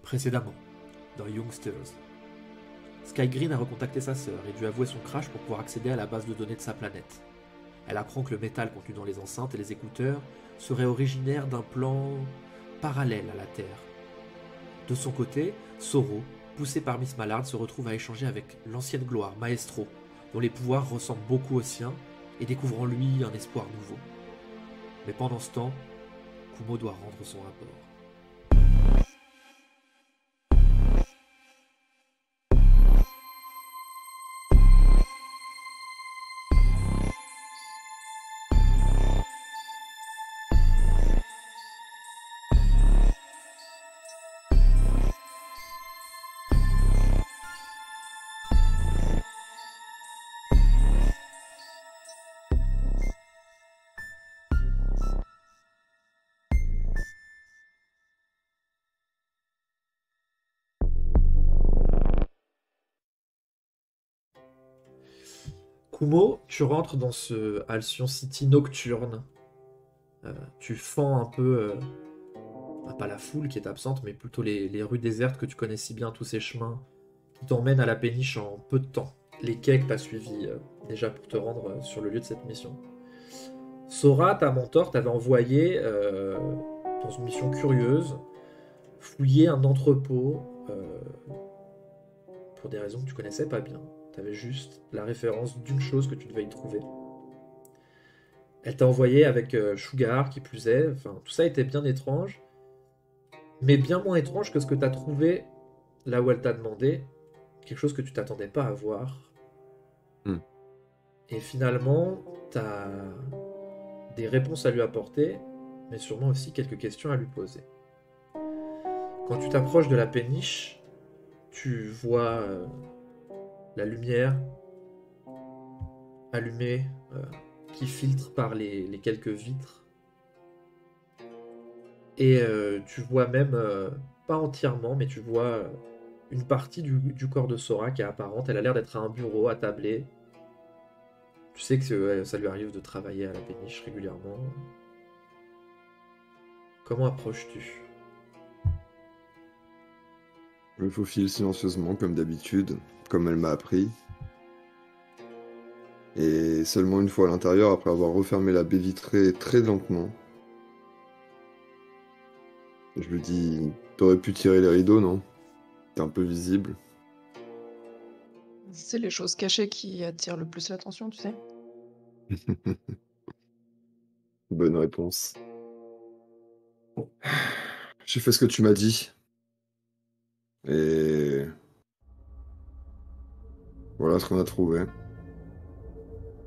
Précédemment, dans Youngsters, Sky Green a recontacté sa sœur et dû avouer son crash pour pouvoir accéder à la base de données de sa planète. Elle apprend que le métal contenu dans les enceintes et les écouteurs serait originaire d'un plan parallèle à la Terre. De son côté, Soro, poussé par Miss Mallard, se retrouve à échanger avec l'ancienne gloire, Maestro, dont les pouvoirs ressemblent beaucoup aux siens, et découvre en lui un espoir nouveau. Mais pendant ce temps, Kumo doit rendre son rapport. Kumo, tu rentres dans ce Halcyon City nocturne. Tu fends un peu, pas la foule qui est absente, mais plutôt les rues désertes que tu connais si bien, tous ces chemins qui t'emmènent à la péniche en peu de temps. Les quais que tu as suivis déjà pour te rendre sur le lieu de cette mission. Sora, ta mentor, t'avait envoyé dans une mission curieuse fouiller un entrepôt pour des raisons que tu connaissais pas bien. Tu avais juste la référence d'une chose que tu devais y trouver. Elle t'a envoyé avec Sugar, qui plus est. Enfin, tout ça était bien étrange, mais bien moins étrange que ce que tu as trouvé là où elle t'a demandé. Quelque chose que tu t'attendais pas à voir. Hmm. Et finalement, tu as des réponses à lui apporter, mais sûrement aussi quelques questions à lui poser. Quand tu t'approches de la péniche, tu vois la lumière allumée qui filtre par les quelques vitres. Et tu vois même, pas entièrement, mais tu vois une partie du corps de Sora qui est apparente. Elle a l'air d'être à un bureau, attablée. Tu sais que ça lui arrive de travailler à la péniche régulièrement. Comment approches-tu? Je me faufile silencieusement, comme d'habitude, comme elle m'a appris. Et seulement une fois à l'intérieur, après avoir refermé la baie vitrée très lentement, je lui dis, t'aurais pu tirer les rideaux, non? T'es un peu visible. C'est les choses cachées qui attirent le plus l'attention, tu sais. Bonne réponse. J'ai fait ce que tu m'as dit. Et voilà ce qu'on a trouvé.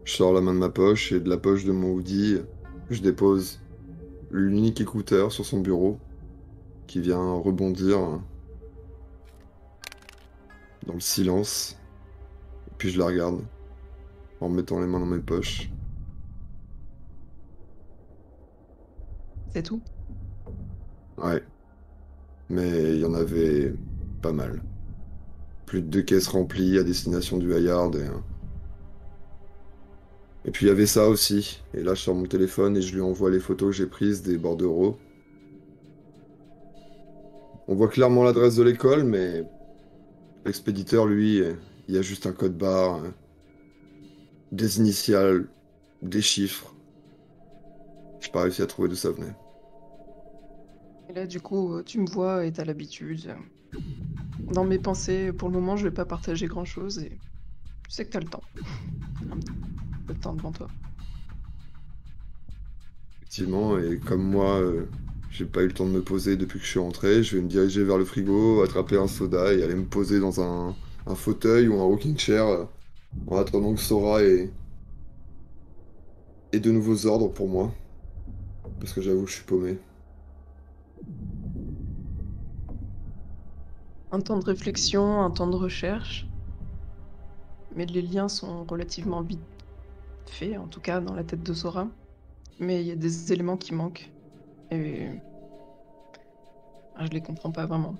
Je sors la main de ma poche et de la poche de mon hoodie, je dépose l'unique écouteur sur son bureau qui vient rebondir dans le silence. Et puis je la regarde en mettant les mains dans mes poches. C'est tout. Ouais, mais il y en avait pas mal. Plus de 2 caisses remplies à destination du Hayard. Et puis il y avait ça aussi. Et là, je sors mon téléphone et je lui envoie les photos que j'ai prises des bordereaux. On voit clairement l'adresse de l'école, mais l'expéditeur, lui, il y a juste un code barre, des initiales, des chiffres. J'ai pas réussi à trouver d'où ça venait. Et là, du coup, tu me vois et t'as l'habitude. Dans mes pensées, pour le moment, je vais pas partager grand-chose et tu sais que t'as le temps. Un peu de temps devant toi. Effectivement, et comme moi, j'ai pas eu le temps de me poser depuis que je suis rentré, je vais me diriger vers le frigo, attraper un soda et aller me poser dans un fauteuil ou un rocking chair en attendant que Sora ait de nouveaux ordres pour moi. Parce que j'avoue que je suis paumé. Un temps de réflexion, un temps de recherche. Mais les liens sont relativement vite faits, en tout cas dans la tête de Sora. Mais il y a des éléments qui manquent. Et je les comprends pas vraiment.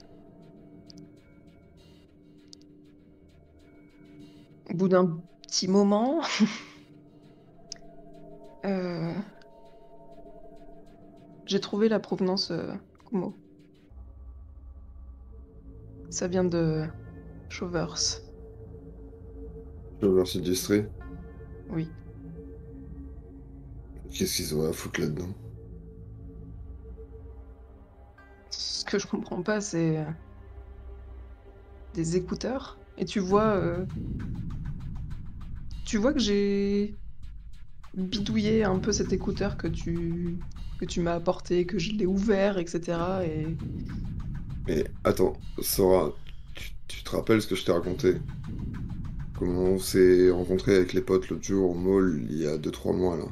Au bout d'un petit moment, euh, j'ai trouvé la provenance Kumo. Ça vient de Chauvers. Je vais voir si distrait. Oui. Qu'est-ce qu'ils auraient à foutre là-dedans? Ce que je comprends pas, c'est des écouteurs. Et tu vois que j'ai bidouillé un peu cet écouteur que tu m'as apporté, que je l'ai ouvert, etc. Et Mais attends, Sora, tu te rappelles ce que je t'ai raconté? Comment on s'est rencontrés avec les potes l'autre jour au mall il y a 2-3 mois là?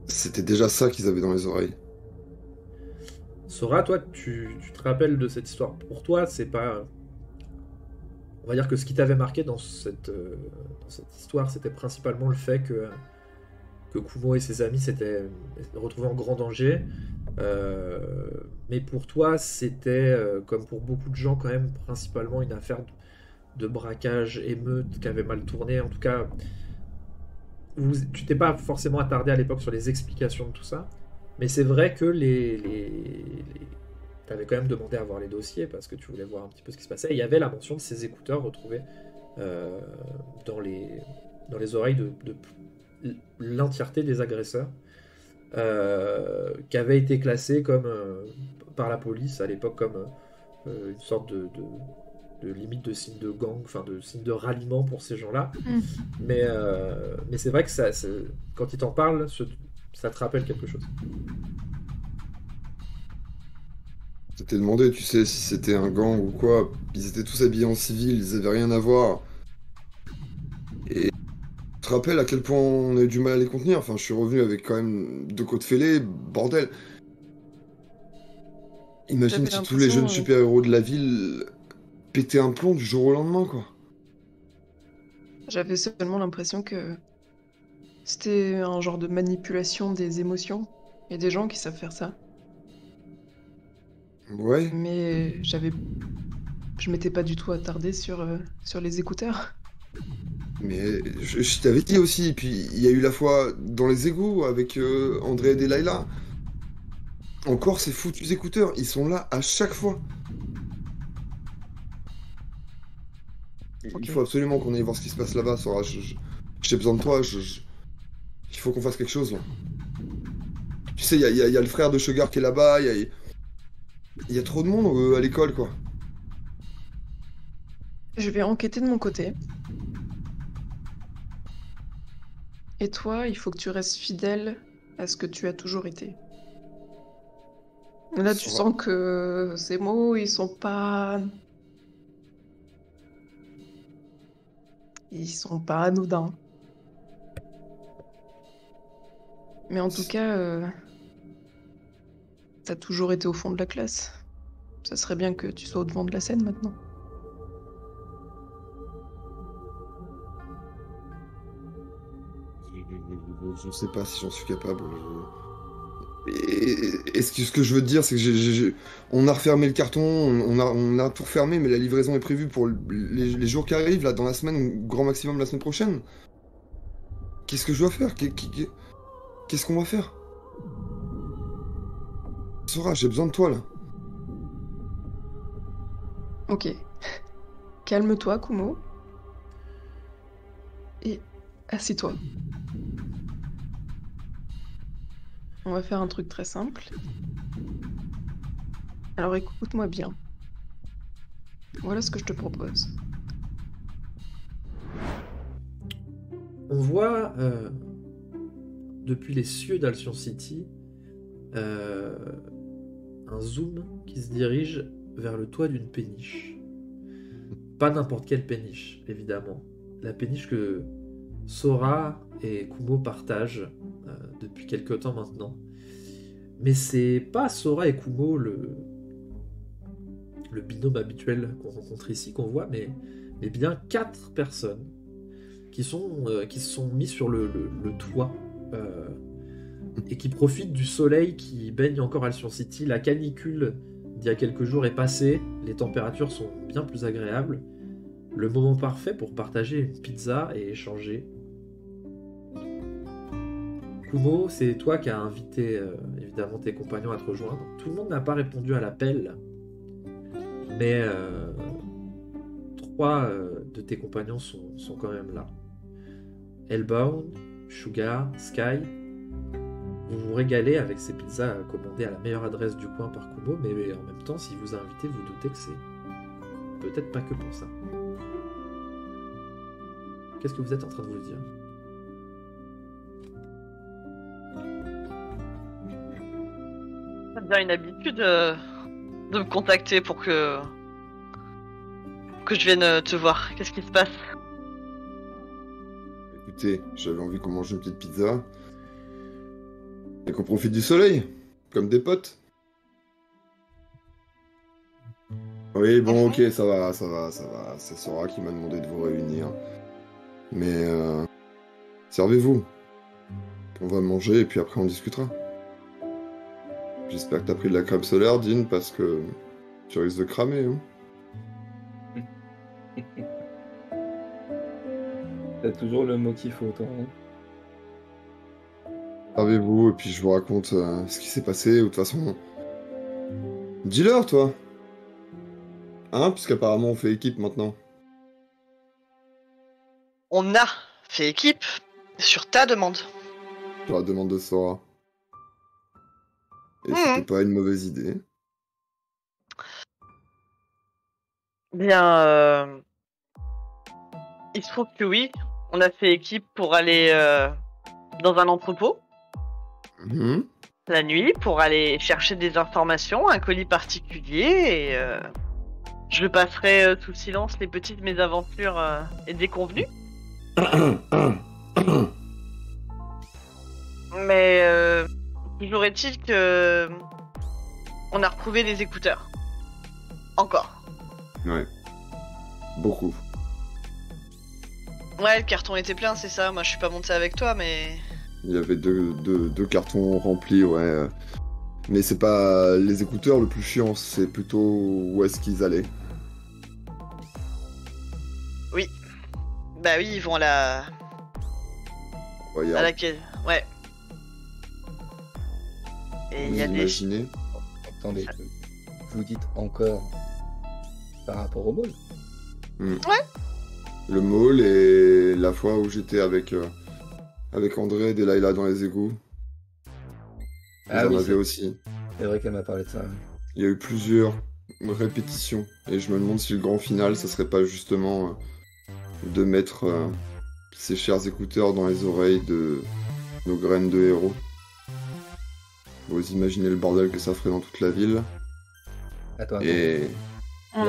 C'était déjà ça qu'ils avaient dans les oreilles. Sora, toi, tu te rappelles de cette histoire. Pour toi, c'est pas. On va dire que ce qui t'avait marqué dans cette histoire, c'était principalement le fait que Kumo et ses amis s'étaient retrouvés en grand danger. Mais pour toi, c'était, comme pour beaucoup de gens, quand même, principalement une affaire de braquage, émeute, qui avait mal tourné. En tout cas, tu t'es pas forcément attardé à l'époque sur les explications de tout ça. Mais c'est vrai que tu avais quand même demandé à voir les dossiers parce que tu voulais voir un petit peu ce qui se passait. Et il y avait la mention de ces écouteurs retrouvés euh, dans les oreilles de l'entièreté des agresseurs, qui avaient été classés comme, par la police à l'époque comme une sorte de limite de signe de gang, enfin de signe de ralliement pour ces gens-là. Mais c'est vrai que quand ils t'en parlent, ça te rappelle quelque chose. T'étais demandé, tu sais, si c'était un gang ou quoi. Ils étaient tous habillés en civil, ils avaient rien à voir. Et tu te rappelles à quel point on a eu du mal à les contenir? Enfin, je suis revenu avec quand même 2 côtes fêlées, bordel. Imagine j'avais si tous les jeunes l'impression super-héros de la ville pétaient un plomb du jour au lendemain, quoi. j'avais seulement l'impression que c'était un genre de manipulation des émotions. Il y a des gens qui savent faire ça. Ouais, Mais je m'étais pas du tout attardée sur les écouteurs. mais je t'avais dit aussi, puis il y a eu la fois dans les égouts avec André et Delilah. Encore ces foutus écouteurs, ils sont là à chaque fois. Il Ok. faut absolument qu'on aille voir ce qui se passe là-bas, Sora. J'ai besoin de toi, il faut qu'on fasse quelque chose, là. Tu sais, il y a le frère de Sugar qui est là-bas, il y a trop de monde à l'école, quoi. Je vais enquêter de mon côté. Et toi, il faut que tu restes fidèle à ce que tu as toujours été. Là, tu Sora, sens que ces mots, ils sont pas anodins. Mais en tout cas, t'as toujours été au fond de la classe. Ça serait bien que tu sois au devant de la scène maintenant. je sais pas si j'en suis capable. Et ce que je veux te dire, c'est que on a refermé le carton, on a tout refermé, mais la livraison est prévue pour les jours qui arrivent, là, dans la semaine, ou grand maximum la semaine prochaine. Qu'est-ce que je dois faire? Qu'est-ce qu'on va faire? Sora, j'ai besoin de toi, là. Ok. Calme-toi, Kumo, et assis-toi. On va faire un truc très simple. Alors écoute-moi bien. Voilà ce que je te propose. On voit depuis les cieux d'Alcyon City euh, un zoom qui se dirige vers le toit d'une péniche. Pas n'importe quelle péniche, évidemment. La péniche que Sora et Kumo partagent depuis quelque temps maintenant. Mais c'est pas Sora et Kumo le binôme habituel qu'on rencontre ici, qu'on voit, mais bien 4 personnes qui se sont mis sur le toit euh, et qui profitent du soleil qui baigne encore Alcyon City. La canicule d'il y a quelques jours est passée, les températures sont bien plus agréables. Le moment parfait pour partager une pizza et échanger. Kumo, c'est toi qui as invité évidemment tes compagnons à te rejoindre. Tout le monde n'a pas répondu à l'appel, Mais 3 de tes compagnons sont quand même là. Hellbound, Sugar, Sky. Vous vous régalez avec ces pizzas commandées à la meilleure adresse du coin par Kumo, mais en même temps, s'il vous a invité, vous doutez que c'est peut-être pas que pour ça. Qu'est-ce que vous êtes en train de vous dire? Ça devient une habitude de me contacter pour que je vienne te voir. Qu'est-ce qui se passe? Écoutez, j'avais envie qu'on mange une petite pizza. Et qu'on profite du soleil, comme des potes. Oui, bon, ok, ça va. C'est Sora qui m'a demandé de vous réunir. Mais servez-vous. On va manger et puis après on discutera. J'espère que t'as pris de la crème solaire, Dean, parce que tu risques de cramer. Hein. T'as toujours le mot qu'il faut, toi. Hein. Servez-vous et puis je vous raconte ce qui s'est passé. Ou de toute façon, dis-leur, toi. Hein, puisqu'apparemment on fait équipe maintenant. On a fait équipe sur ta demande. Sur la demande de Sora. Et c'était pas une mauvaise idée. Bien, il se trouve que oui, on a fait équipe pour aller dans un entrepôt Mhm. la nuit pour aller chercher des informations, un colis particulier, et je passerai sous silence les petites mésaventures et déconvenues. Mais toujours est-il que on a retrouvé des écouteurs. Encore. Ouais. Beaucoup. Ouais, le carton était plein, c'est ça. Moi, je suis pas monté avec toi, mais... Il y avait deux cartons remplis, ouais. Mais c'est pas les écouteurs le plus chiant, c'est plutôt où est-ce qu'ils allaient. Oui. Bah oui, ils vont à la... Regarde, à laquelle... Ouais. Et il vous y a des... imaginez Attendez, vous dites encore par rapport au bol? le mall et la fois où j'étais avec André et Delilah dans les égouts. Ah J'en oui, avais aussi. c'est vrai qu'elle m'a parlé de ça. Il y a eu plusieurs répétitions et je me demande si le grand final, ça serait pas justement de mettre ces chers écouteurs dans les oreilles de nos graines de héros. Vous imaginez le bordel que ça ferait dans toute la ville. Attends. Et On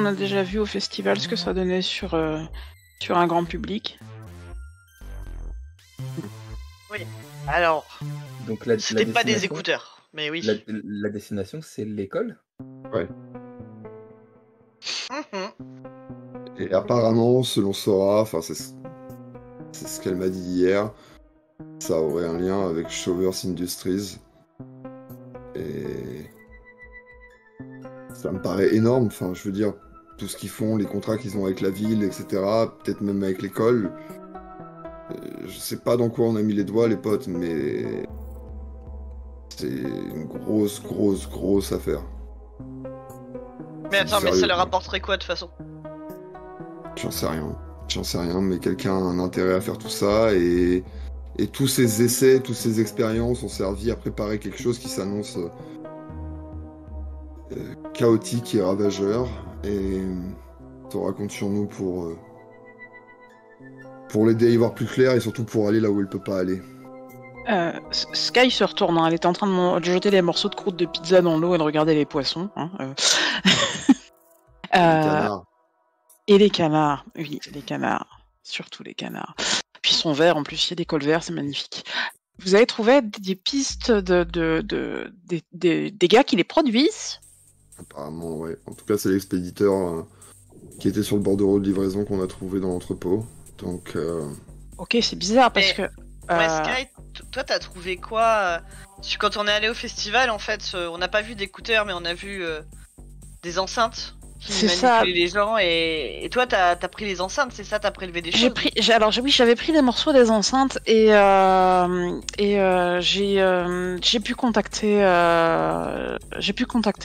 a déjà vu au festival ce que ça donnait sur un grand public. Alors, Donc c'était pas des destination- écouteurs, mais oui. La destination, c'est l'école? Mhm. Et apparemment, selon Sora, enfin c'est ce qu'elle m'a dit hier, ça aurait un lien avec Showers Industries. Et ça me paraît énorme, enfin je veux dire, tout ce qu'ils font, les contrats qu'ils ont avec la ville, etc., peut-être même avec l'école. Je sais pas dans quoi on a mis les doigts les potes, mais c'est une grosse affaire. Mais attends, mais Sérieux, ça leur quoi. apporterait quoi de toute façon? J'en sais rien, mais quelqu'un a un intérêt à faire tout ça, et tous ces essais, toutes ces expériences ont servi à préparer quelque chose qui s'annonce chaotique et ravageur, et Sora compte sur nous pour l'aider à y voir plus clair, et surtout pour aller là où elle peut pas aller. Sky se retourne, hein. Elle était en train de jeter des morceaux de croûte de pizza dans l'eau et de regarder les poissons. Hein. Les canards. Et les canards, oui, les canards, surtout les canards. Puis son verre, en plus, il y a des cols verts, c'est magnifique. Vous avez trouvé des pistes des gars qui les produisent? Apparemment, ouais. En tout cas, c'est l'expéditeur qui était sur le bordereau de livraison qu'on a trouvé dans l'entrepôt. Donc, Ok, c'est bizarre parce que... Ouais, Sky, toi t'as trouvé quoi parce que quand on est allé au festival, en fait, on n'a pas vu d'écouteurs, mais on a vu des enceintes qui C'est ça. manipulait les gens et toi t'as pris les enceintes, c'est ça, t'as prélevé des choses. Oui, j'avais pris des morceaux des enceintes et j'ai pu contacter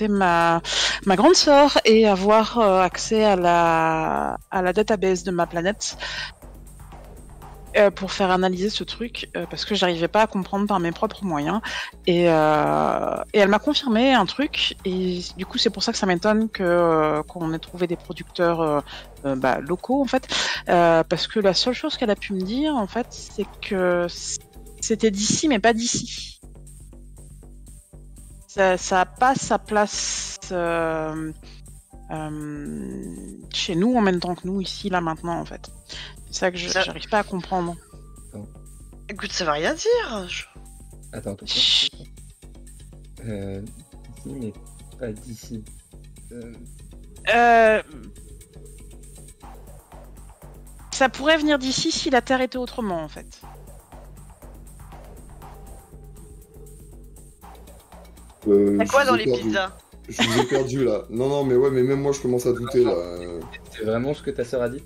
ma grande sœur et avoir accès à la database de ma planète. Pour faire analyser ce truc, parce que j'arrivais pas à comprendre par mes propres moyens. Et elle m'a confirmé un truc, et du coup c'est pour ça que ça m'étonne qu'on ait trouvé des producteurs locaux en fait, parce que la seule chose qu'elle a pu me dire en fait, c'est que c'était d'ici mais pas d'ici. Ça a pas sa place chez nous en même temps que nous ici là maintenant en fait. C'est ça que j'arrive pas à comprendre. Écoute, ça va rien dire. Attends. D'ici, mais pas d'ici. Ça pourrait venir d'ici si la Terre était autrement, en fait. Y'a quoi je dans vous ai les perdu. pizzas? Je vous ai perdu là. Non, mais ouais, mais même moi je commence à douter là. C'est vraiment ce que ta sœur a dit?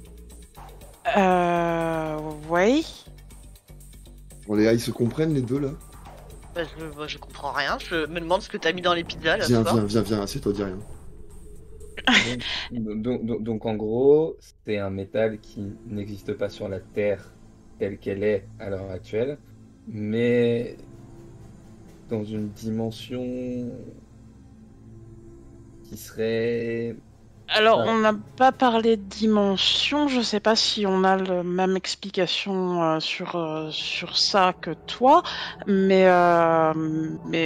Ouais. Bon, les gars, ils se comprennent les deux là? Je comprends rien, je me demande ce que t'as mis dans les pizzas là. Viens, assieds-toi, dis rien. Donc en gros, c'est un métal qui n'existe pas sur la Terre telle qu'elle est à l'heure actuelle, mais dans une dimension qui serait... Alors, on n'a pas parlé de dimension, je sais pas si on a la même explication sur ça que toi, mais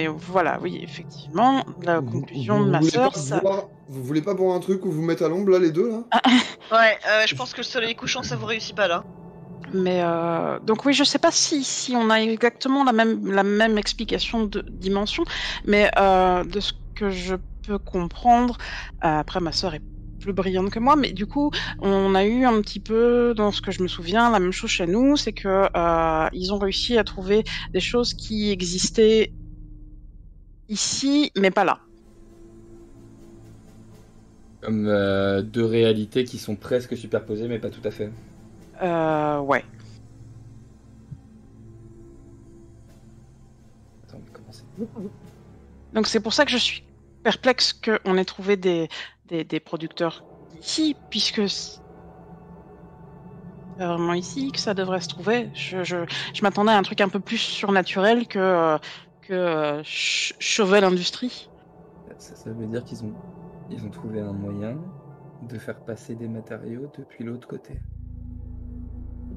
voilà, oui, effectivement, la conclusion de ma sœur, ça... Vous voulez pas boire un truc ou vous mettre à l'ombre là, les deux là? Ouais, je pense que le soleil couchant ça vous réussit pas là. Mais donc oui, je sais pas si on a exactement la même explication de dimension, mais de ce que je peux comprendre, après ma sœur est plus brillante que moi, mais du coup on a eu un petit peu, dans ce que je me souviens, la même chose chez nous, c'est que ils ont réussi à trouver des choses qui existaient ici, mais pas là. Comme deux réalités qui sont presque superposées, mais pas tout à fait. Ouais. Attends, mais comment c'est? Donc c'est pour ça que je suis perplexe qu'on ait trouvé des producteurs ici, puisque c'est vraiment ici que ça devrait se trouver. Je m'attendais à un truc un peu plus surnaturel que Chauvel Industries. Ça veut dire qu'ils ont trouvé un moyen de faire passer des matériaux depuis l'autre côté.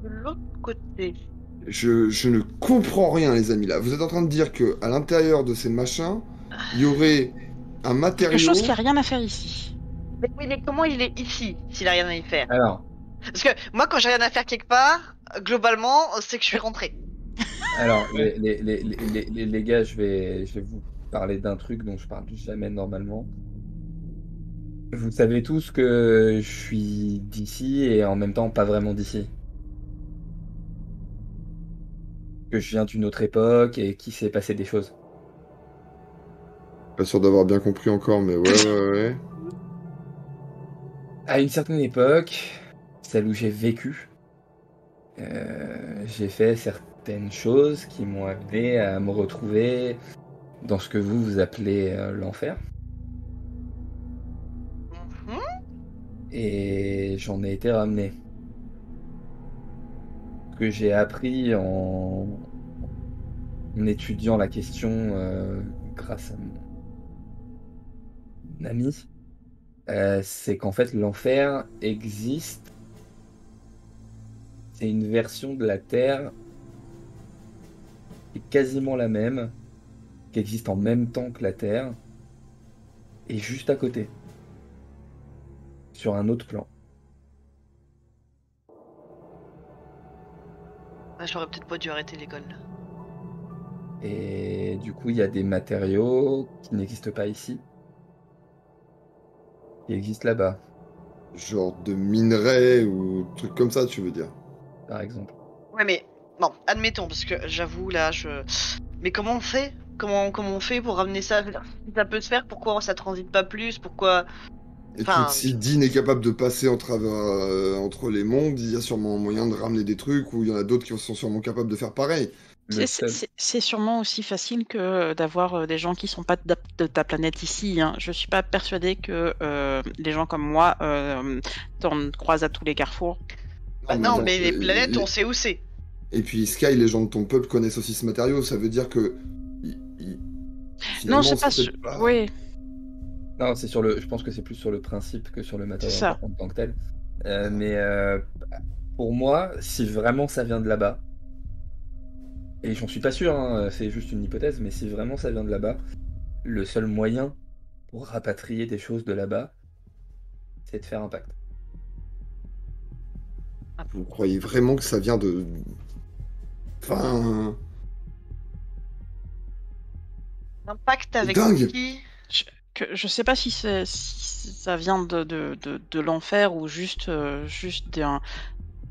De l'autre côté. Je ne comprends rien, les amis là. Vous êtes en train de dire que à l'intérieur de ces machins, il y aurait un matériau. Quelque chose qui a rien à faire ici. Mais oui, mais comment il est ici s'il a rien à y faire? Alors, Parce que moi, quand j'ai rien à faire quelque part, globalement, c'est que je suis rentré. les gars, je vais vous parler d'un truc dont je parle jamais normalement. Vous savez tous que je suis d'ici et en même temps pas vraiment d'ici. Que je viens d'une autre époque et qu'il s'est passé des choses. Pas sûr d'avoir bien compris encore, mais ouais. À une certaine époque, celle où j'ai vécu, j'ai fait certaines choses qui m'ont amené à me retrouver dans ce que vous appelez l'enfer. Et j'en ai été ramené. Ce que j'ai appris en étudiant la question grâce à mon ami, c'est qu'en fait l'enfer existe. C'est une version de la Terre qui est quasiment la même, qui existe en même temps que la Terre, et juste à côté, sur un autre plan. J'aurais peut-être pas dû arrêter l'école. Et du coup, il y a des matériaux qui n'existent pas ici, qui existent là-bas, Genre de minerais ou trucs comme ça, tu veux dire? par exemple. Ouais, mais bon, admettons, parce que j'avoue là, Mais comment on fait? Comment on fait pour ramener ça? Je veux dire, si ça peut se faire, pourquoi ça transite pas plus? Pourquoi? Écoute, si Dean est capable de passer entre les mondes, il y a sûrement moyen de ramener des trucs, ou il y en a d'autres qui sont sûrement capables de faire pareil. C'est sûrement aussi facile que d'avoir des gens qui sont pas de ta planète ici. Hein. Je suis pas persuadée que les gens comme moi t'en croisent à tous les carrefours. Non, mais les planètes, on sait où c'est. Et puis Sky, les gens de ton peuple connaissent aussi ce matériau, ça veut dire que... Non, c'est pas... Oui. Non, je pense que c'est plus sur le principe que sur le matériel en tant que tel. Mais pour moi, si vraiment ça vient de là-bas, et j'en suis pas sûr, hein, c'est juste une hypothèse, mais si vraiment ça vient de là-bas, le seul moyen pour rapatrier des choses de là-bas, c'est de faire un pacte. Vous croyez vraiment que ça vient de... Enfin... Un pacte avec qui? Je sais pas si ça vient de l'enfer ou juste d'un...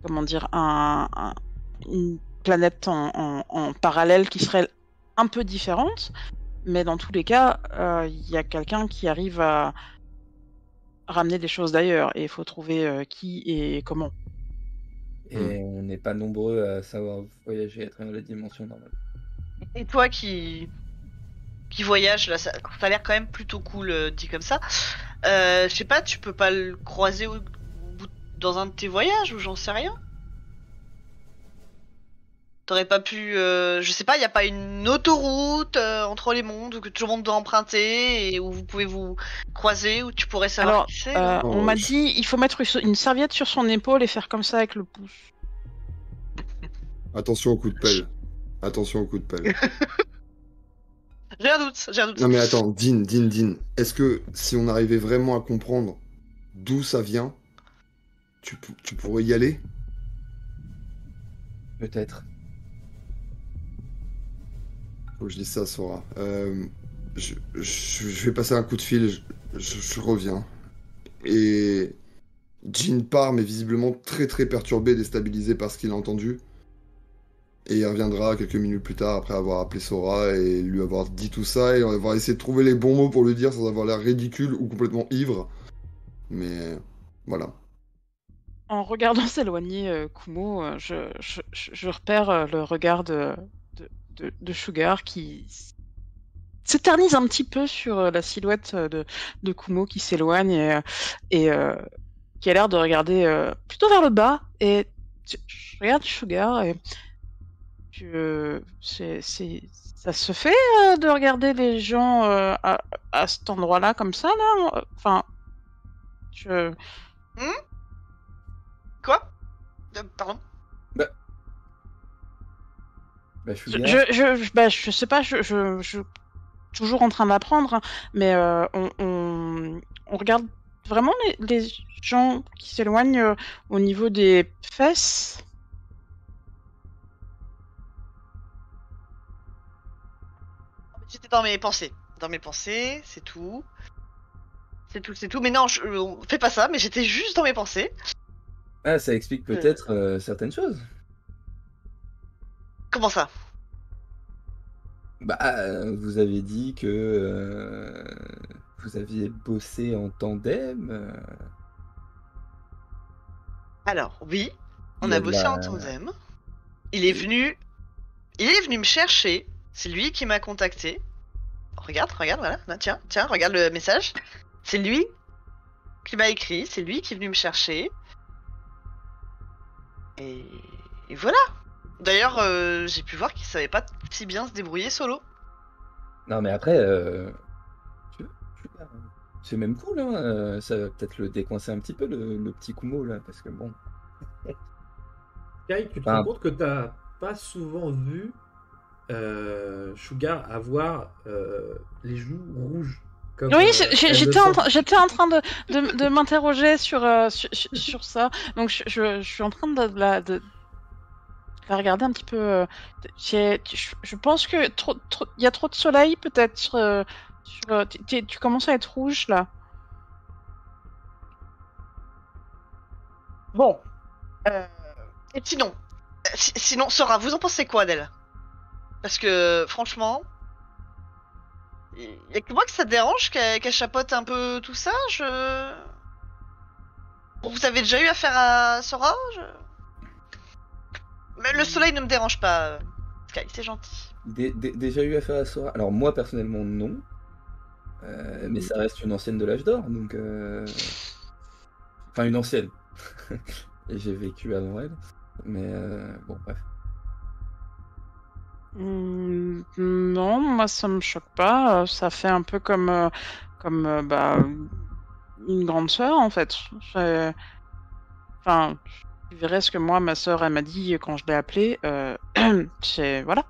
Comment dire, une planète en parallèle qui serait un peu différente, mais dans tous les cas, il y a quelqu'un qui arrive à ramener des choses d'ailleurs, et il faut trouver qui et comment. Et on n'est pas nombreux à savoir voyager à travers les dimensions normales. Et toi qui voyage, là, ça a l'air quand même plutôt cool, dit comme ça. Je sais pas, tu peux pas le croiser dans un de tes voyages, ou j'en sais rien? T'aurais pas pu... je sais pas, y a pas une autoroute entre les mondes que tout le monde doit emprunter et où vous pouvez vous croiser, où tu pourrais savoir Alors, qui c'est? on m'a dit il faut mettre une serviette sur son épaule et faire comme ça avec le pouce. Attention au coup de pelle. Attention au coup de pelle. J'ai un doute. Non mais attends, Dean, est-ce que si on arrivait vraiment à comprendre d'où ça vient, tu pourrais y aller? Peut-être. Faut que je dise ça à Sora. Je vais passer un coup de fil, je reviens. Et Jean part, mais visiblement très très perturbé, déstabilisé par ce qu'il a entendu. Et il reviendra quelques minutes plus tard après avoir appelé Sora et lui avoir dit tout ça. Et on va essayer de trouver les bons mots pour lui dire sans avoir l'air ridicule ou complètement ivre. Mais voilà. En regardant s'éloigner Kumo, je repère le regard de Sugar qui s'éternise un petit peu sur la silhouette de Kumo qui s'éloigne et qui a l'air de regarder plutôt vers le bas. Et je regarde Sugar et ça se fait de regarder les gens à cet endroit-là comme ça, là? Enfin, Quoi? Pardon? je sais pas, je toujours en train d'apprendre, hein, mais on regarde vraiment les gens qui s'éloignent au niveau des fesses. J'étais dans mes pensées. C'est tout. C'est tout. Mais non, on fait pas ça, mais j'étais juste dans mes pensées. Ah, ça explique peut-être certaines choses. Comment ça? Bah, vous avez dit que vous aviez bossé en tandem. Alors, oui, on a bossé en tandem. Il est venu me chercher. C'est lui qui m'a contacté. Regarde, voilà. Tiens, regarde le message. C'est lui qui m'a écrit. C'est lui qui est venu me chercher. Et voilà. D'ailleurs, j'ai pu voir qu'il savait pas si bien se débrouiller solo. Non, mais après, c'est même cool, hein. Ça va peut-être le décoincer un petit peu, le petit Kumo, là, parce que bon... Kai, tu te rends compte que t'as pas souvent vu Sugar avoir les joues rouges. Comme, oui, j'étais en train de m'interroger sur ça. Donc je suis en train de la regarder un petit peu. Je pense que il y a trop de soleil peut-être. Tu commences à être rouge là. Bon. Et sinon, Sora, vous en pensez quoi d'elle? Parce que franchement, y a que moi que ça te dérange qu'elle chapeaute un peu tout ça. Vous avez déjà eu affaire à Sora Mais le soleil ne me dérange pas, Sky, c'est gentil. Déjà eu affaire à Sora? Alors moi personnellement non, mais ça reste une ancienne de l'âge d'or, donc enfin une ancienne. Et j'ai vécu avant elle, mais bon bref. Non, moi ça me choque pas. Ça fait un peu comme une grande sœur en fait. Enfin, tu verrais ce que moi, ma sœur, elle m'a dit quand je l'ai appelée. Voilà.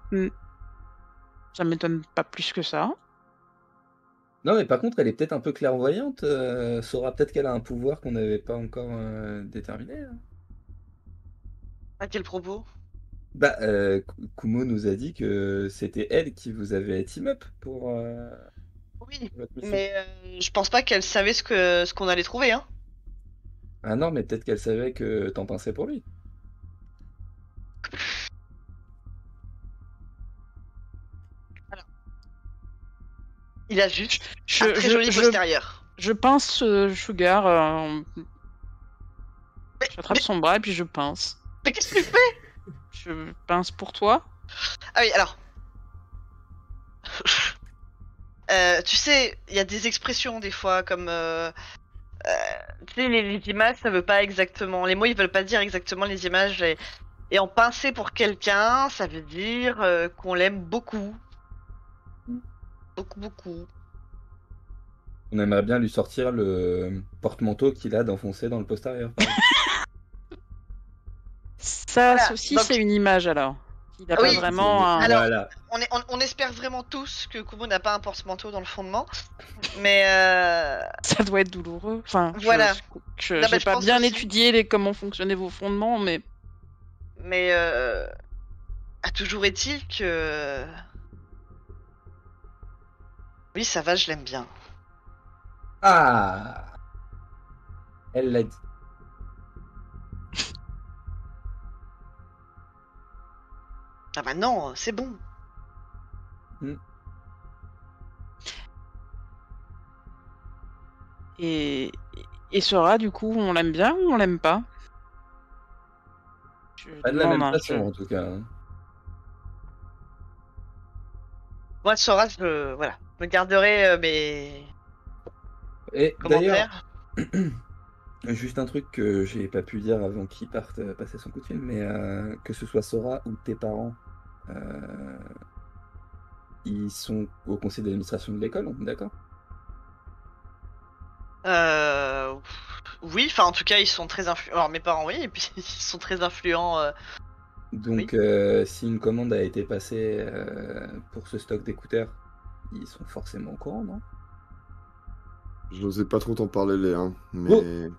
Ça m'étonne pas plus que ça. Non, mais par contre, elle est peut-être un peu clairvoyante. Sora, peut-être qu'elle a un pouvoir qu'on n'avait pas encore déterminé. Hein. À quel propos? Bah, Kumo nous a dit que c'était elle qui vous avait team up pour Oui, votre mission. mais je pense pas qu'elle savait ce qu'on allait trouver, hein. Ah non, mais peut-être qu'elle savait que t'en pensais pour lui. Alors. Il a juste un très joli postérieur. Je pince Sugar. J'attrape son bras et puis je pince. Mais qu'est-ce que tu fais? Je pince pour toi. Ah oui, alors. Tu sais, il y a des expressions des fois comme. Tu sais, les images, ça veut pas exactement. Les mots, ils veulent pas dire exactement les images. Et en pincer pour quelqu'un, ça veut dire qu'on l'aime beaucoup. Beaucoup, beaucoup. On aimerait bien lui sortir le porte-manteau qu'il a d'enfoncer dans le postérieur. Ça voilà, aussi, donc... c'est une image alors. Il a pas vraiment un... Alors, voilà. on espère vraiment tous que Kumo n'a pas un porte-manteau dans le fondement, mais ça doit être douloureux. Enfin, voilà. Je n'ai pas bien étudié comment fonctionnaient vos fondements, mais... Mais toujours est-il que... Oui, ça va, je l'aime bien. Ah, elle l'a dit. Ah bah non, c'est bon. Et Sora, du coup, on l'aime bien ou on l'aime pas? Pas de la même façon, en tout cas. Moi, Sora, je me garderai mes... Et d'ailleurs, juste un truc que j'ai pas pu dire avant qu'il parte passer son coup de fil, mais que ce soit Sora ou tes parents, ils sont au conseil d'administration de l'école, on est d'accord? Oui, enfin en tout cas ils sont très influents. Alors mes parents oui, et puis ils sont très influents. Donc oui. Si une commande a été passée pour ce stock d'écouteurs, ils sont forcément au courant, non? J'osais pas trop t'en parler, Léa, mais... Oh,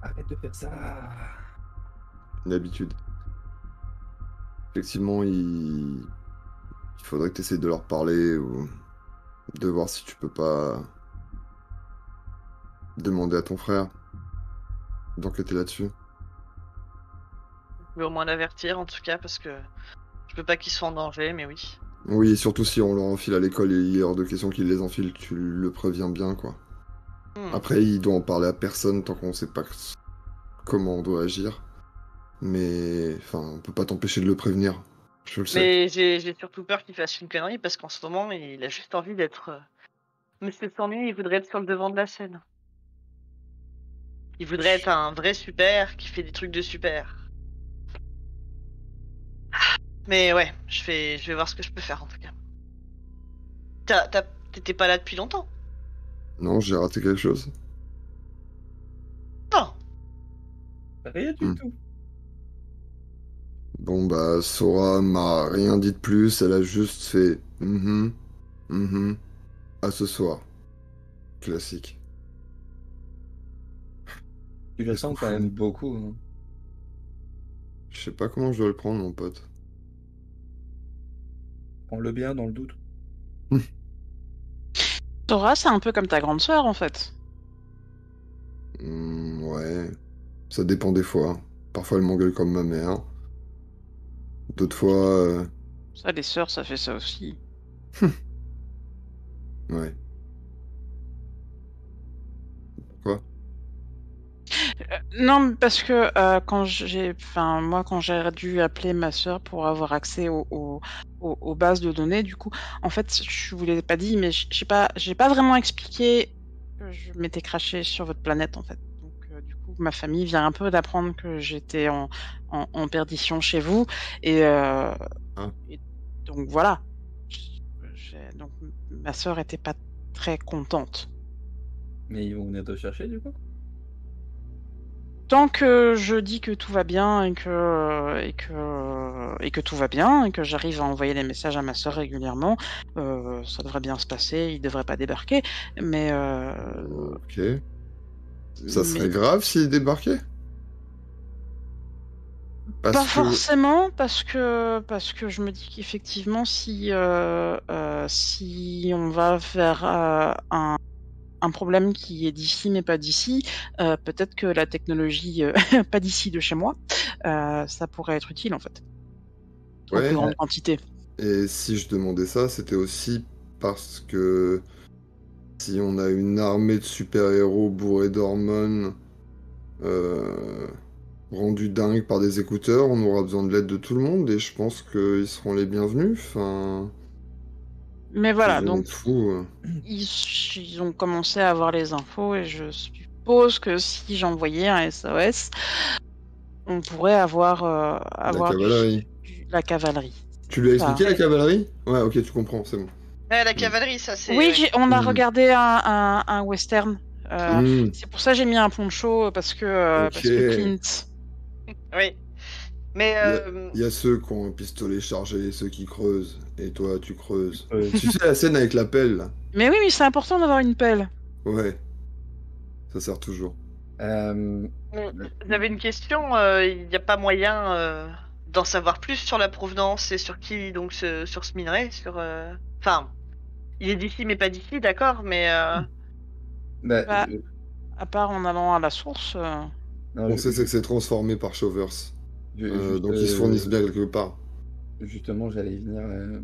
arrête de faire ça. Une habitude. Effectivement, il faudrait que tu essaies de leur parler ou de voir si tu peux pas demander à ton frère d'enquêter là-dessus. Je vais au moins l'avertir en tout cas parce que je veux pas qu'ils soient en danger, mais oui. Oui, surtout si on leur enfile à l'école et il est hors de question qu'ils les enfilent, tu le préviens bien, quoi. Après, il doit en parler à personne tant qu'on sait pas comment on doit agir. Mais, enfin, on peut pas t'empêcher de le prévenir. Je le sais. Mais j'ai surtout peur qu'il fasse une connerie parce qu'en ce moment, il a juste envie d'être... Monsieur s'ennuie, il voudrait être sur le devant de la scène. Il voudrait être un vrai super qui fait des trucs de super. Mais ouais, je vais voir ce que je peux faire en tout cas. T'étais pas là depuis longtemps? Non, j'ai raté quelque chose. Non. Rien du tout. Bon bah, Sora m'a rien dit de plus, elle a juste fait à ce soir. Classique. Tu le sens quand même beaucoup. Hein. Je sais pas comment je dois le prendre, mon pote. Prends-le bien dans le doute. Sora, c'est un peu comme ta grande sœur en fait. Ouais. Ça dépend des fois. Parfois elle m'engueule comme ma mère. D'autres fois... Ça, les sœurs, ça fait ça aussi. Ouais. Quoi? Non, parce que quand j'ai dû appeler ma sœur pour avoir accès aux bases de données, du coup, en fait, je vous l'ai pas dit, mais j'ai pas vraiment expliqué que je m'étais crashée sur votre planète, en fait. Donc, du coup, ma famille vient un peu d'apprendre que j'étais en perdition chez vous, et, et donc voilà. Donc, ma sœur était pas très contente. Mais ils vont venir te chercher, du coup? Tant que je dis que tout va bien et que tout va bien et que j'arrive à envoyer des messages à ma sœur régulièrement, ça devrait bien se passer, il devrait pas débarquer. Mais Ok. Ça serait grave s'il débarquait? Pas forcément, parce que je me dis qu'effectivement, si on va vers un problème qui est d'ici mais pas d'ici, peut-être que la technologie pas d'ici de chez moi, ça pourrait être utile en fait. En plus grande quantité. Et si je demandais ça, c'était aussi parce que si on a une armée de super-héros bourrés d'hormones, rendus dingues par des écouteurs, on aura besoin de l'aide de tout le monde et je pense qu'ils seront les bienvenus. Enfin, Mais voilà, donc fou. ils ont commencé à avoir les infos et je suppose que si j'envoyais un SOS, on pourrait avoir la cavalerie. Tu lui as expliqué la cavalerie? Ouais, ok, tu comprends, c'est bon. Ouais, la cavalerie, ça c'est... Oui, on a regardé un western. C'est pour ça que j'ai mis un poncho, parce que Clint. Oui. Mais il y a ceux qui ont un pistolet chargé, ceux qui creusent, et toi tu creuses. Tu sais la scène avec la pelle là? Mais oui, c'est important d'avoir une pelle. Ouais. Ça sert toujours. J'avais une question, il n'y a pas moyen d'en savoir plus sur la provenance et sur qui, donc sur ce minerai, Enfin, il est d'ici mais pas d'ici, d'accord, mais... À part en allant à la source... On sait que c'est transformé par Shovers. Donc ils se fournissent bien quelque part. Justement, j'allais y venir.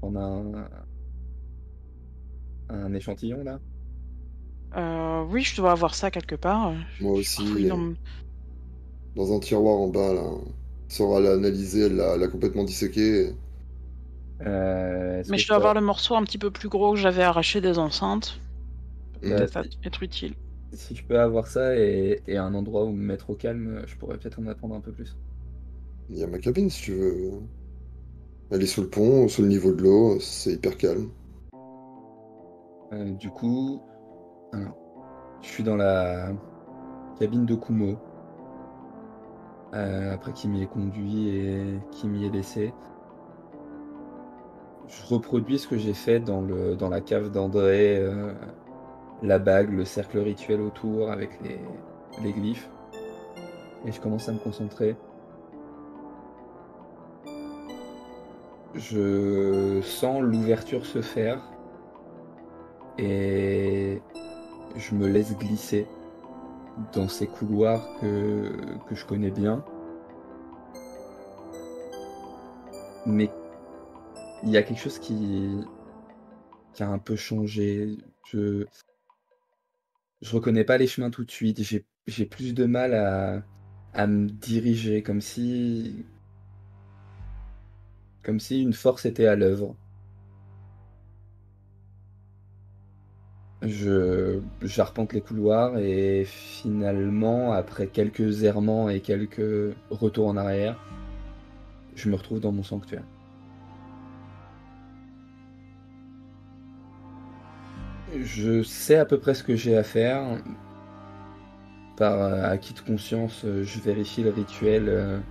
On a un échantillon là? Oui, je dois avoir ça quelque part. Moi aussi. Dans un tiroir en bas, là. Sora l'a analysé, elle l'a complètement disséqué. Mais je dois avoir le morceau un petit peu plus gros que j'avais arraché des enceintes. Peut-être être utile. Si je peux avoir ça et un endroit où me mettre au calme, je pourrais peut-être en apprendre un peu plus. Il y a ma cabine si tu veux. Elle est sous le pont, sous le niveau de l'eau, c'est hyper calme. Du coup, je suis dans la cabine de Kumo. Après qu'il m'y ait conduit et qu'il m'y ait laissé. Je reproduis ce que j'ai fait dans la cave d'André, la bague, le cercle rituel autour avec les glyphes. Et je commence à me concentrer. Je sens l'ouverture se faire et je me laisse glisser dans ces couloirs que je connais bien. Mais il y a quelque chose qui a un peu changé. Je reconnais pas les chemins tout de suite. J'ai plus de mal à me diriger, comme si une force était à l'œuvre. J'arpente les couloirs et finalement, après quelques errements et quelques retours en arrière, je me retrouve dans mon sanctuaire. Je sais à peu près ce que j'ai à faire. Par acquis de conscience, je vérifie le rituel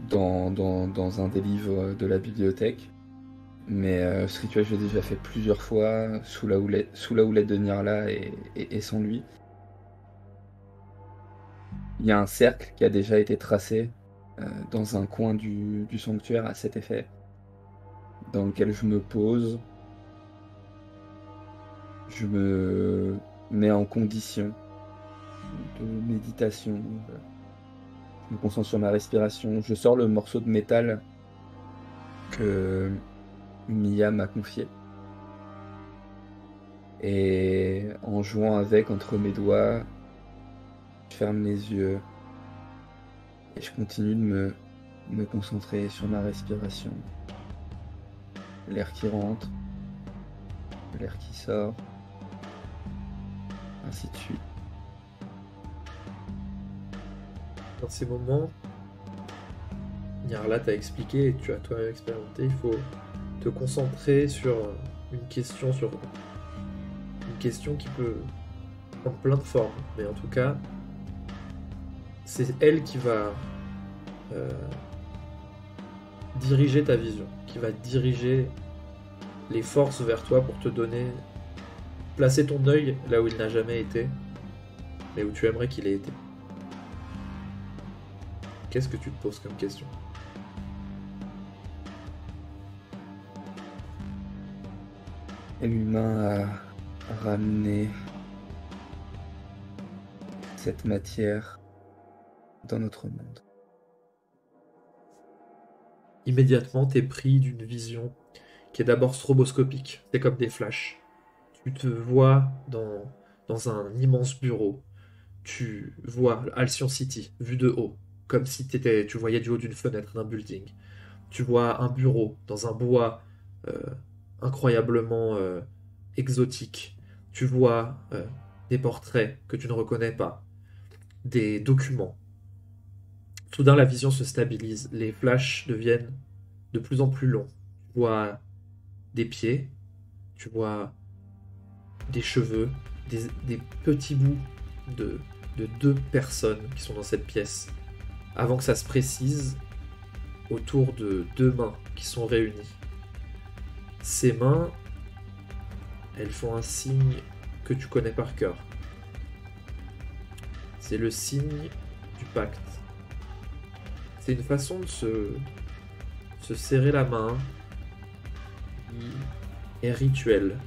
dans un des livres de la bibliothèque. Mais ce rituel, j'ai déjà fait plusieurs fois sous la houlette de Nirla et sans lui. Il y a un cercle qui a déjà été tracé dans un coin du sanctuaire à cet effet, dans lequel je me pose. Je me mets en condition de méditation. Je me concentre sur ma respiration. Je sors le morceau de métal que Mia m'a confié. Et en jouant avec entre mes doigts, je ferme les yeux et je continue de me concentrer sur ma respiration. L'air qui rentre, l'air qui sort, ainsi de suite. Dans ces moments, Nyarlathotep t'a expliqué et tu as toi expérimenté, il faut te concentrer sur une question qui peut prendre plein de formes, mais en tout cas, c'est elle qui va diriger ta vision, qui va diriger les forces vers toi pour te donner, placer ton œil là où il n'a jamais été, mais où tu aimerais qu'il ait été. Qu'est-ce que tu te poses comme question ? Et l'humain a ramené cette matière dans notre monde. Immédiatement, t'es pris d'une vision qui est d'abord stroboscopique. C'est comme des flashs. Tu te vois dans un immense bureau. Tu vois Halcyon City, vu de haut, comme si tu voyais du haut d'une fenêtre d'un building. Tu vois un bureau dans un bois incroyablement exotique. Tu vois des portraits que tu ne reconnais pas, des documents. Soudain, la vision se stabilise. Les flashs deviennent de plus en plus longs. Tu vois des pieds, tu vois des cheveux, des petits bouts de 2 personnes qui sont dans cette pièce. Avant que ça se précise, autour de 2 mains qui sont réunies. Ces mains, elles font un signe que tu connais par cœur. C'est le signe du pacte. C'est une façon de se serrer la main qui est rituelle.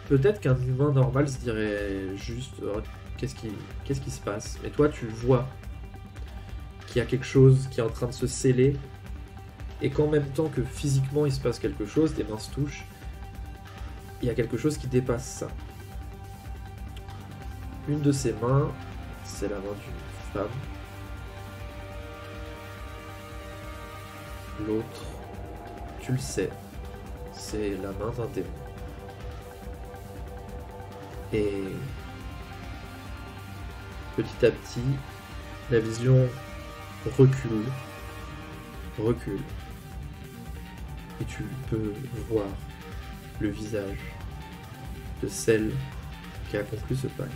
Peut-être qu'un humain normal se dirait juste oh, qu'est-ce qui se passe? Mais toi tu vois qu'il y a quelque chose qui est en train de se sceller et qu'en même temps que physiquement il se passe quelque chose, des mains se touchent, il y a quelque chose qui dépasse ça. Une de ces mains, c'est la main d'une femme. L'autre, tu le sais, c'est la main d'un démon. Et petit à petit, la vision recule. Et tu peux voir le visage de celle qui a conclu ce pacte.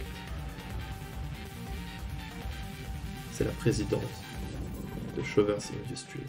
C'est la présidente de Showers Industries.